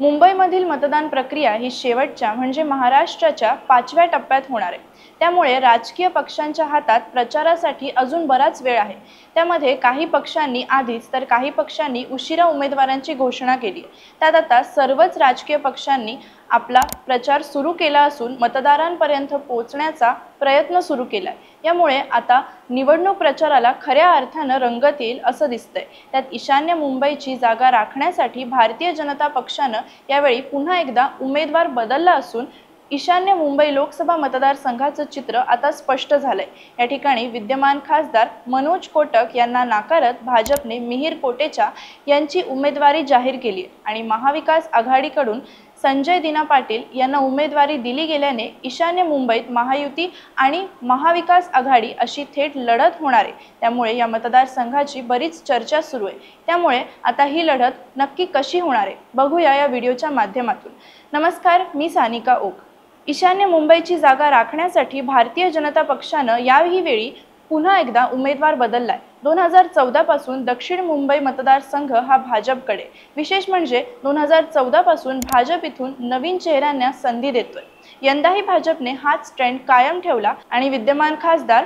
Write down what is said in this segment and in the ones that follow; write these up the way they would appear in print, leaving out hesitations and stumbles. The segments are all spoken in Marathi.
मुंबईमधील मतदान प्रक्रिया ही शेवटच्या म्हणजे महाराष्ट्राच्या 5व्या टप्प्यात होणार आहे। त्यामुळे राजकीय पक्षांच्या हातात प्रचारासाठी अजून बराच वेळ आहे। त्यामध्ये काही पक्षांनी आधीच तर काही पक्षांनी उशिरा उमेदवारांची घोषणा केली आहे। त्यात आता सर्वच राजकीय पक्षांनी आपला प्रचार सुरू केला असून मतदारांपर्यंत पोहोचण्याचा प्रयत्न सुरू केलाय। यामुळे आता निवडणूक प्रचाराला खऱ्या अर्थाने रंगत येईल असं दिसतंय। त्यात ईशान्य मुंबईची जागा राखण्यासाठी भारतीय जनता पक्षाने यावेळी पुन्हा एकदा उमेदवार बदलला असून ईशान्य मुंबई लोकसभा मतदारसंघाचं चित्र आता स्पष्ट झालंय। या ठिकाणी विद्यमान खासदार मनोज कोटक यांना नाकारत भाजपने मिहिर कोटेचा यांची उमेदवारी जाहीर केली आणि महाविकास आघाडीकडून संजय दिना पाटील यांना उमेदवारी दिली गेल्याने ईशान्य मुंबईत महायुती आणि महाविकास आघाडी अशी थेट लढत होणार आहे। त्यामुळे या मतदारसंघाची बरीच चर्चा सुरू आहे। त्यामुळे आता ही लढत नक्की कशी होणार आहे बघूया या व्हिडिओच्या माध्यमातून। नमस्कार, मी सानिका ओक। ईशान्य मुंबईची जागा राखण्यासाठी भारतीय जनता पक्षाने याही वेळी पुन्हा एकदा उमेदवार बदललाय। 2014 पासून दक्षिण मुंबई मतदारसंघ हा भाजपकडे, विशेष म्हणजे 2014 पासून भाजप इथून नवीन चेहऱ्यांना संधी देतोय। यंदाही भाजपने हाच ट्रेंड कायम ठेवला आणि विद्यमान खासदार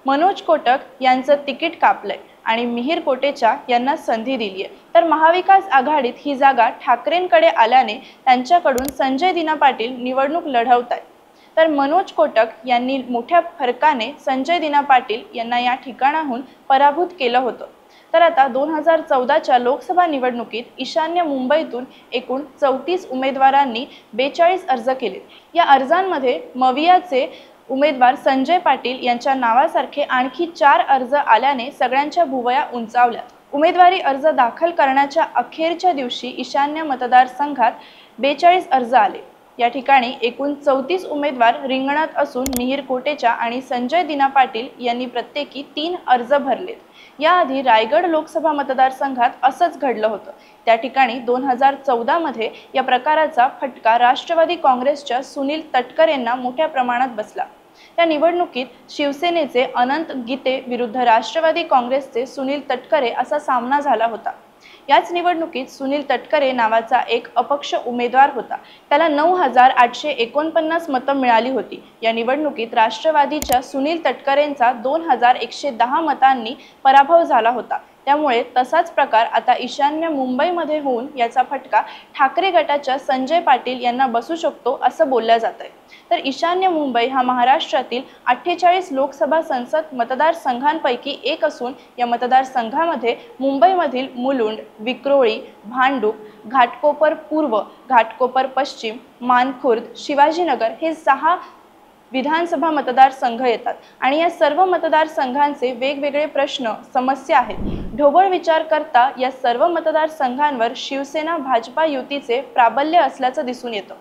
मनोज कोटक यांचं तिकीट कापलंय आणि मिहिर कोटेचा यांना संधी दिली आहे। तर महाविकास आघाडीत ही जागा ठाकरेंकडे आल्याने त्यांच्याकडून संजय दिना पाटील निवडणूक लढवतायत। तर मनोज कोटक यांनी मोठ्या फरकाने संजय दिना पाटील यांना या ठिकाणाहून पराभूत केलं होतं। तर आता 2014च्या लोकसभा निवडणुकीत ईशान्य मुंबईतून एकूण 34 उमेदवारांनी 42 अर्ज केले। या अर्जांमध्ये मवियाचे उमेदवार संजय पाटील यांच्या नावासारखे आणखी 4 अर्ज आल्याने सगळ्यांच्या भुवया उंचावल्यात। उमेदवारी अर्ज दाखल करण्याच्या अखेरच्या दिवशी ईशान्य मतदारसंघात 42 अर्ज आले। या ठिकाणी एकूण 34 उमेदवार रिंगणात असून मिहिर कोटेचा आणि संजय दिना पाटील यांनी प्रत्येकी 3 अर्ज भरलेत। याआधी रायगड लोकसभा मतदारसंघात असंच घडलं होतं। त्या ठिकाणी 2014 मध्ये या प्रकाराचा फटका राष्ट्रवादी काँग्रेसच्या सुनील तटकर यांना मोठ्या प्रमाणात बसला। त्या निवडणुकीत शिवसेनेचे अनंत गीते विरुद्ध राष्ट्रवादी काँग्रेसचे सुनील तटकरे असा सामना झाला होता। याच निवडणुकीत सुनील तटकरे नावाचा एक अपक्ष उमेदवार होता। त्याला 9849 मतं मिळाली होती। या निवडणुकीत राष्ट्रवादीच्या सुनील तटकरेंचा 2110 मतांनी पराभव झाला होता। त्यामुळे तसाच प्रकार आता ईशान्य मुंबईमध्ये होऊन याचा फटका ठाकरे गटाच्या संजय पाटील यांना बसू शकतो असं बोललं जातंय। तर ईशान्य मुंबई हा महाराष्ट्रातील 48 लोकसभा संसद मतदारसंघांपैकी एक असून या मतदारसंघामध्ये मुंबईमधील मुलुंड, विक्रोळी, भांडूप, घाटकोपर पूर्व, घाटकोपर पश्चिम, मानखुर्द, शिवाजीनगर हे 6 विधानसभा मतदारसंघ येतात आणि या सर्व मतदारसंघांचे वेगवेगळे प्रश्न, समस्या आहेत। ढोबळ विचार करता या सर्व मतदारसंघांवर शिवसेना भाजपा युतीचे प्राबल्य असल्याचं दिसून येतं।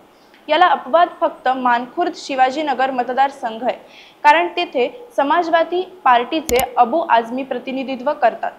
याला अपवाद फक्त मानखुर्द शिवाजीनगर मतदारसंघ आहे, कारण तेथे समाजवादी पार्टीचे अबू आझमी प्रतिनिधित्व करतात।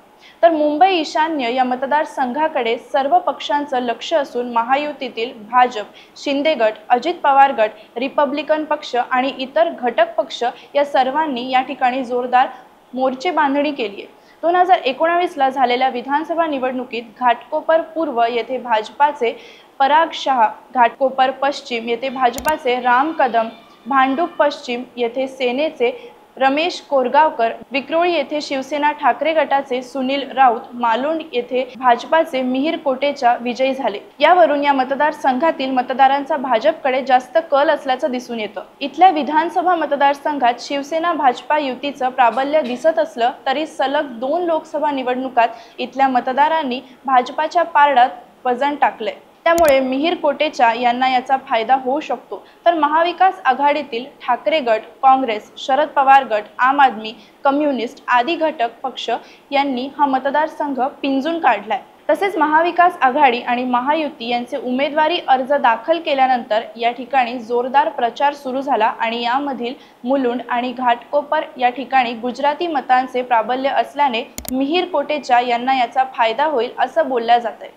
तर मुंबई ईशान्य या मतदारसंघाकडे सर्व पक्षांचं लक्ष असून महायुतीतील भाजप, शिंदे गट, अजित पवार गट, रिपब्लिकन पक्ष आणि इतर घटक पक्ष या सर्वांनी या ठिकाणी जोरदार मोर्चे बांधणी केली आहे। 2019 ला झालेल्या विधानसभा निवडणुकीत घाटकोपर पूर्व येथे भाजपाचे पराग शाह, घाटकोपर पश्चिम येथे भाजपाचे राम कदम, भांडूप पश्चिम येथे सेनेचे रमेश कोरगावकर, विक्रोळी येथे शिवसेना ठाकरे गटाचे सुनील राऊत, मालुंड येथे भाजपाचे मिहिर कोटेचा विजयी झाले। यावरून या मतदारसंघातील मतदारांचा भाजपकडे जास्त कल असल्याचं दिसून येतं। इथल्या विधानसभा मतदारसंघात शिवसेना भाजपा युतीचं प्राबल्य दिसत असलं तरी सलग 2 लोकसभा निवडणुकात इथल्या मतदारांनी भाजपाच्या पारड्यात वजन टाकलंय। त्यामुळे मिहिर कोटेचा यांना याचा फायदा होऊ शकतो। तर महाविकास आघाडीतील ठाकरे गट, काँग्रेस, शरद पवार गट, आम आदमी, कम्युनिस्ट आदी घटक पक्ष यांनी हा मतदारसंघ पिंजून काढलाय। तसेच महाविकास आघाडी आणि महायुती यांचे उमेदवारी अर्ज दाखल केल्यानंतर या ठिकाणी जोरदार प्रचार सुरू झाला आणि यामधील मुलुंड आणि घाटकोपर या ठिकाणी गुजराती मतांचे प्राबल्य असल्याने मिहिर कोटेचा यांना याचा फायदा होईल असं बोललं जातंय।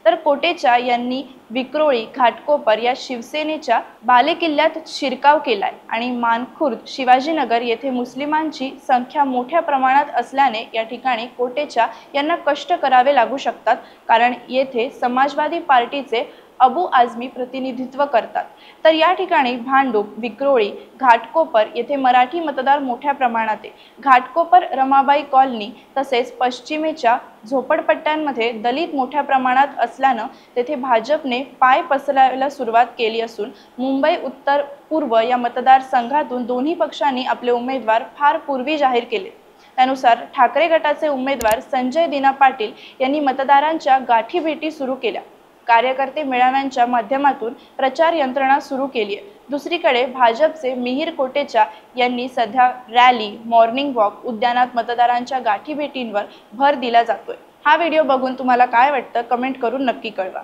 तर कोटेचा यांनी विक्रोळी, घाटकोपर या शिवसेनेच्या बालेकिल्ल्यात शिरकाव केलाय आणि मानखुर्द, शिवाजीनगर येथे मुस्लिमांची संख्या मोठ्या प्रमाणात असल्याने या ठिकाणी कोटेचा यांना कष्ट करावे लागू शकतात, कारण येथे समाजवादी पार्टीचे अबू आझमी प्रतिनिधित्व करतात। तर या ठिकाणी भांडूप, विक्रोळी, घाटकोपर येथे मराठी मतदार मोठ्या प्रमाणात आहे। घाटकोपर, रमाबाई कॉलनी तसेच पश्चिमेच्या झोपडपट्ट्यांमध्ये दलित मोठ्या प्रमाणात असल्यानं तेथे भाजपने पाय पसरायला सुरुवात केली असून मुंबई उत्तर पूर्व या मतदारसंघातून दोन्ही पक्षांनी आपले उमेदवार फार पूर्वी जाहीर केले। त्यानुसार ठाकरे गटाचे उमेदवार संजय दिना पाटील यांनी मतदारांच्या गाठीभेटी सुरू केल्या। कार्यकर्ते मेळाव्यांच्या माध्यमातून प्रचार यंत्रणा सुरू केली आहे। दुसरीकडे भाजपचे मिहिर कोटेचा यांनी सध्या रॅली, मॉर्निंग वॉक, उद्यानात मतदारांच्या गाठीभेटींवर भर दिला जातोय। हा व्हिडिओ बघून तुम्हाला काय वाटतं कमेंट करून नक्की कळवा।